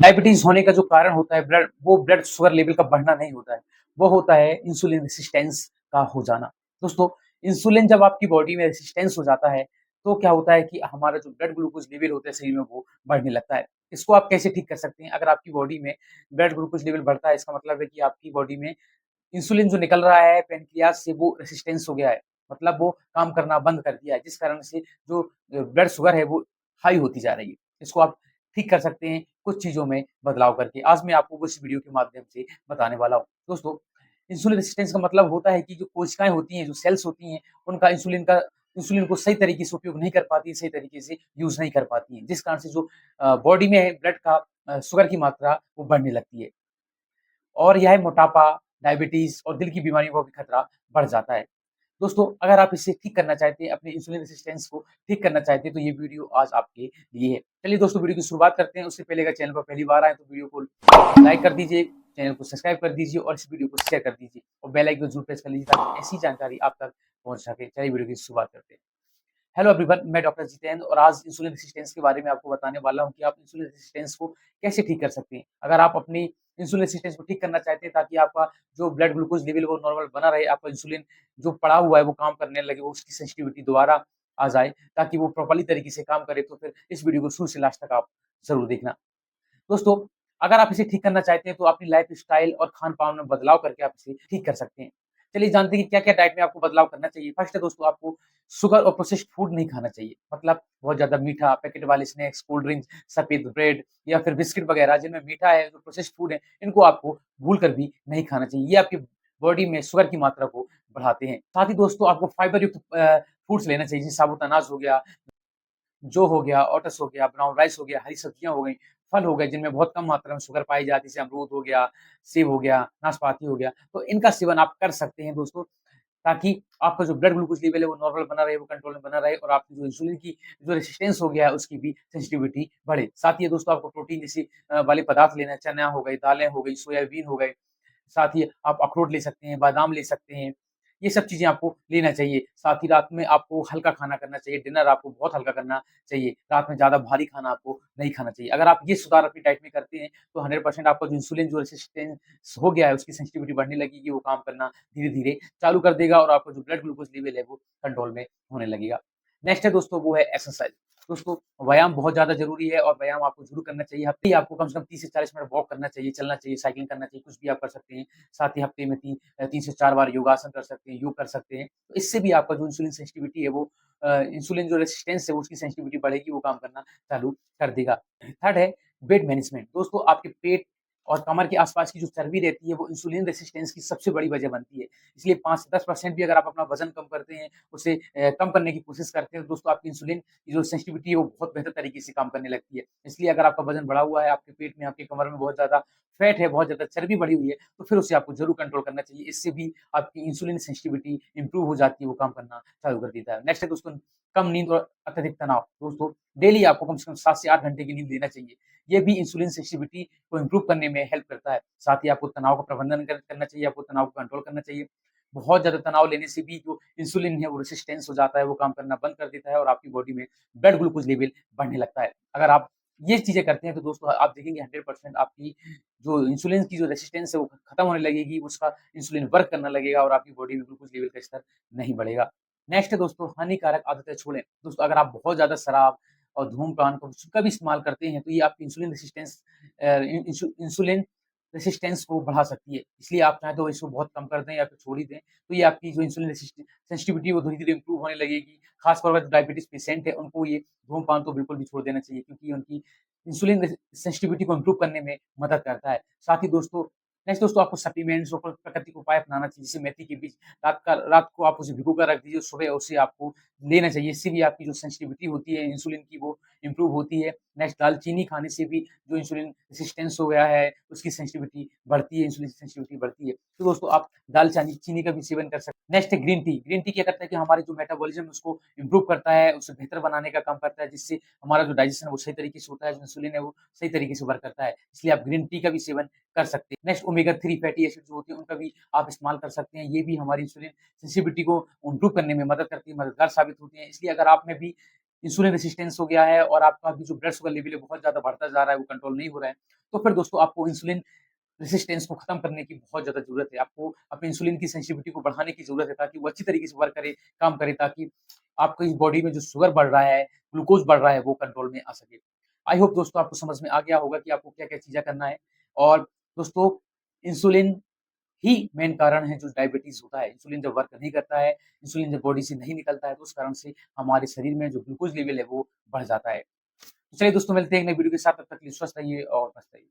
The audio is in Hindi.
डायबिटीज होने का जो कारण होता है ब्लड शुगर लेवल का बढ़ना नहीं होता है, वो होता है इंसुलिन रेसिस्टेंस का हो जाना। दोस्तों, इंसुलिन जब आपकी बॉडी में रेसिस्टेंस हो जाता है, तो क्या होता है कि हमारा जो ब्लड ग्लूकोज लेवल होता है शरीर में वो बढ़ने लगता है। इसको आप कैसे ठीक कर सकते हैं? अगर आपकी बॉडी में ब्लड ग्लूकोज लेवल बढ़ता है, इसका मतलब है कि आपकी बॉडी में इंसुलिन जो निकल रहा है पैनक्रियाज से वो रेसिस्टेंस हो गया है। मतलब वो काम करना बंद कर दिया है, जिस कारण से जो ब्लड शुगर है वो हाई होती जा रही है। इसको आप ठीक कर सकते हैं कुछ चीज़ों में बदलाव करके। आज मैं आपको इस वीडियो के माध्यम से बताने वाला हूँ। दोस्तों, इंसुलिन रेजिस्टेंस का मतलब होता है कि जो कोशिकाएँ होती हैं, जो सेल्स होती हैं, उनका इंसुलिन को सही तरीके से उपयोग नहीं कर पाती, सही तरीके से यूज़ नहीं कर पाती हैं। जिस कारण से जो बॉडी में ब्लड का शुगर की मात्रा वो बढ़ने लगती है। और यह मोटापा, डायबिटीज़ और दिल की बीमारियों का भी खतरा बढ़ जाता है। दोस्तों, अगर आप इसे ठीक करना चाहते हैं, अपने इंसुलिन रेजिस्टेंस को ठीक करना चाहते हैं, तो ये वीडियो आज आपके लिए है। चलिए दोस्तों, वीडियो की शुरुआत करते हैं। उससे पहले अगर चैनल पर पहली बार आए, तो वीडियो को लाइक कर दीजिए, चैनल को सब्सक्राइब कर दीजिए और इस वीडियो को शेयर कर दीजिए और बेल आइकन ज़रूर प्रेस कर लीजिए ताकि ऐसी जानकारी आप तक पहुँच सके। चलिए वीडियो की शुरुआत करते हैं। हेलो एवरीवन, मैं डॉक्टर जितेंद्र और आज इंसुलिन रेजिस्टेंस के बारे में आपको बताने वाला हूँ कि आप इंसुलिन रेजिस्टेंस को कैसे ठीक कर सकते हैं। अगर आप अपनी इंसुलिन रेजिस्टेंस को ठीक करना चाहते हैं ताकि आपका जो ब्लड ग्लूकोज लेवल वो नॉर्मल बना रहे, आपका इंसुलिन जो पड़ा हुआ है वो काम करने लगे, वो उसकी सेंसिटिविटी दोबारा आ जाए ताकि वो प्रॉपर्ली तरीके से काम करे, तो फिर इस वीडियो को शुरू से लास्ट तक आप ज़रूर देखना। दोस्तों, अगर आप इसे ठीक करना चाहते हैं तो अपनी लाइफ़स्टाइल और खान-पान में बदलाव करके आप इसे ठीक कर सकते हैं। चलिए जानते हैं कि क्या-क्या डाइट में आपको बदलाव करना चाहिए। फर्स्ट है दोस्तों, आपको शुगर और प्रोसेस्ड फूड नहीं खाना चाहिए। मतलब बहुत ज़्यादा मीठा, पैकेट वाले स्नैक्स, कोल्ड ड्रिंक्स, सफ़ेद ब्रेड या फिर बिस्किट वगैरह जिनमें मीठा है, जो प्रोसेस्ड फूड है, इनको आपको भूल कर भी नहीं खाना चाहिए। ये आपकी बॉडी में शुगर की मात्रा को बढ़ाते हैं। साथ ही दोस्तों, आपको फाइबर युक्त फूड्स लेना चाहिए, जैसे साबुत अनाज हो गया, जौ हो गया, ओट्स हो गया, ब्राउन राइस हो गया, हरी सब्जियाँ हो गई, फल हो गए जिनमें बहुत कम मात्रा में शुगर पाई जाती है, जैसे अमरूद हो गया, सेब हो गया, नाशपाती हो गया। तो इनका सेवन आप कर सकते हैं दोस्तों, ताकि आपका जो ब्लड ग्लूकोज़ लेवल है वो नॉर्मल बना रहे, वो कंट्रोल में बना रहे और आपकी जो इंसुलिन की जो रेजिस्टेंस हो गया है उसकी भी सेंसिटिविटी बढ़े। साथ ही दोस्तों, आपको प्रोटीन जैसे वाले पदार्थ लेना है, चना हो गई, दालें हो गई, सोयाबीन हो गए, साथ ही आप अखरोट ले सकते हैं, बादाम ले सकते हैं। ये सब चीज़ें आपको लेना चाहिए। साथ ही रात में आपको हल्का खाना करना चाहिए, डिनर आपको बहुत हल्का करना चाहिए। रात में ज़्यादा भारी खाना आपको नहीं खाना चाहिए। अगर आप ये सुधार अपनी डाइट में करते हैं, तो 100% आपका जो इंसुलिन जो रेजिस्टेंस हो गया है, उसकी सेंसिटिविटी बढ़ने लगेगी, वो काम करना धीरे-धीरे चालू कर देगा और आपका जो ब्लड ग्लूकोज़ लेवल है, वो कंट्रोल में होने लगेगा। नेक्स्ट है दोस्तों, वो है एक्सरसाइज़। दोस्तों, व्यायाम बहुत ज़्यादा ज़रूरी है और व्यायाम आपको ज़रूर करना चाहिए। हफ़्ते ही आपको कम से कम 30 से 40 मिनट वॉक करना चाहिए, चलना चाहिए, साइक्लिंग करना चाहिए, कुछ भी आप कर सकते हैं। साथ ही हफ़्ते में 3 से 4 बार योगासन कर सकते हैं, योग कर सकते हैं। तो इससे भी आपका जो इंसुलिन सेंसिटिविटी है वो इंसुलिन जो रेजिस्टेंस है उसकी सेंसिटिविटी बढ़ेगी, वो काम करना चालू कर देगा। थर्ड है वेट मैनेजमेंट। दोस्तों, आपके पेट और कमर के आस-पास की जो चर्बी रहती है वो इंसुलिन रेजिस्टेंस की सबसे बड़ी वजह बनती है। इसलिए 5 से 10% भी अगर आप अपना वज़न कम करते हैं, उसे कम करने की कोशिश करते हैं, तो दोस्तों आपकी इंसुलिन की जो सेंसिटिविटी है वो बहुत बेहतर तरीके से काम करने लगती है। इसलिए अगर आपका वज़न बढ़ा हुआ है, आपके पेट में, आपकी कमर में बहुत ज़्यादा फैट है, बहुत ज़्यादा चर्बी बढ़ी हुई है, तो फिर उसे आपको ज़रूर कंट्रोल करना चाहिए। इससे भी आपकी इंसुलिन सेंसिटिविटी इम्प्रूव हो जाती है, वो काम करना चालू कर देता है। नेक्स्ट है दोस्तों, कम नींद और अत्यधिक तनाव। दोस्तों, डेली आपको कम से कम 7 से 8 घंटे की नींद लेना चाहिए। ये भी इंसुलिन सेंसिटिविटी को इम्प्रूव करने में हेल्प करता है। साथ ही आपको तनाव का प्रबंधन करना चाहिए, आपको तनाव को कंट्रोल करना चाहिए। बहुत ज़्यादा तनाव लेने से भी जो इंसुलिन है वो रेजिस्टेंस हो जाता है, वो काम करना बंद कर देता है और आपकी बॉडी में ब्लड ग्लूकोज़ लेवल बढ़ने लगता है। अगर आप ये चीज़ें करते हैं तो दोस्तों आप देखेंगे 100% आपकी जो इंसुलिन की जो रेजिस्टेंस है वो खत्म होने लगेगी, उसका इंसुलिन वर्क करने लगेगा और आपकी बॉडी में ग्लूकोज़ लेवल का स्तर नहीं बढ़ेगा। नेक्स्ट है दोस्तों, हानिकारक आदतें छोड़ें। दोस्तों, अगर आप बहुत ज़्यादा शराब और धूम्रपान का भी इस्तेमाल करते हैं, तो ये आपकी इंसुलिन रेसिस्टेंस को बढ़ा सकती है। इसलिए आप चाहें तो इसको बहुत कम कर दें या फिर छोड़ ही दें, तो ये आपकी जो इंसुलिन सेंसिटिविटी है वो धीरे-धीरे इम्प्रूव होने लगेगी। खासतौर पर जो डायबिटीज़ पेशेंट है, उनको ये धूम्रपान तो बिल्कुल भी छोड़ देना चाहिए क्योंकि उनकी इंसुलिन सेंसिटिविटी को इम्प्रूव करने में मदद करता है। साथ ही दोस्तों, नेक्स्ट दोस्तों, आपको सप्लीमेंट्स और प्राकृतिक उपाय अपनाना चाहिए, जैसे मेथी के बीज रात को आप उसे भिगो कर रख दीजिए, सुबह उसे आपको लेना चाहिए। इससे भी आपकी जो सेंसिटिविटी होती है इंसुलिन की वो इम्प्रूव होती है। नेक्स्ट, दालचीनी खाने से भी जो इंसुलिन रेजिस्टेंस हो गया है, उसकी सेंसिटिविटी बढ़ती है, इंसुलिन सेंसिटिविटी बढ़ती है। तो दोस्तों, आप चीनी का भी सेवन कर सकते हैं। नेक्स्ट है ग्रीन टी। ग्रीन टी क्या करता है कि हमारे जो मेटाबॉलिज़्म है उसको इम्प्रूव करता है, उसे बेहतर बनाने का काम करता है, जिससे हमारा जो डाइजेशन है वो सही तरीके से होता है, जो इंसुलिन है वो सही तरीके से वर्क करता है। इसलिए आप ग्रीन टी का भी सेवन कर सकते हैं। नेक्स्ट, ओमेगा 3 फैटी एसिड जो होती है उनका भी आप इस्तेमाल कर सकते हैं। ये भी हमारी इंसुलिन सेंसिटिविटी को इम्प्रूव करने में मदद करती है, मददगार साबित होती है। इसलिए अगर आप में भी इंसुलिन रेजिस्टेंस हो गया है और आपका भी जो ब्लड शुगर लेवल है बहुत ज़्यादा बढ़ता जा रहा है, वो कंट्रोल नहीं हो रहा है, तो फिर दोस्तों आपको इंसुलिन रेजिस्टेंस को खत्म करने की बहुत ज़्यादा ज़रूरत है। आपको अपने इंसुलिन की सेंसिटिविटी को बढ़ाने की ज़रूरत है ताकि वो अच्छी तरीके से वर्क करे, काम करे ताकि आपकी बॉडी में जो शुगर बढ़ रहा है, ग्लूकोज़ बढ़ रहा है, वो कंट्रोल में आ सके। आई होप दोस्तों आपको समझ में आ गया होगा कि आपको क्या-क्या चीज़ें करना है और दोस्तों इंसुलिन ही मेन कारण है जो डायबिटीज़ होता है। इंसुलिन जब वर्क नहीं करता है, इंसुलिन जब बॉडी से नहीं निकलता है, तो उस कारण से हमारे शरीर में जो ग्लूकोज़ लेवल है वो बढ़ जाता है। तो चलिए दोस्तों मिलते हैं एक नई वीडियो के साथ, तब तक के लिए स्वस्थ रहिए और मस्त रहिए।